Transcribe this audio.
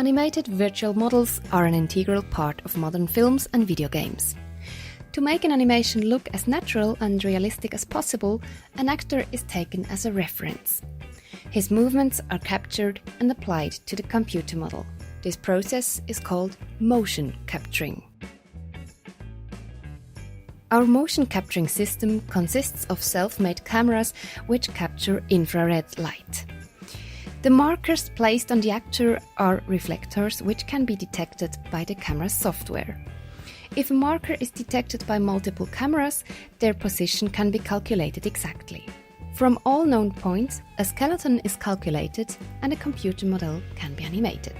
Animated virtual models are an integral part of modern films and video games. To make an animation look as natural and realistic as possible, an actor is taken as a reference. His movements are captured and applied to the computer model. This process is called motion capturing. Our motion capturing system consists of self-made cameras which capture infrared light. The markers placed on the actor are reflectors which can be detected by the camera's software. If a marker is detected by multiple cameras, their position can be calculated exactly. From all known points, a skeleton is calculated and a computer model can be animated.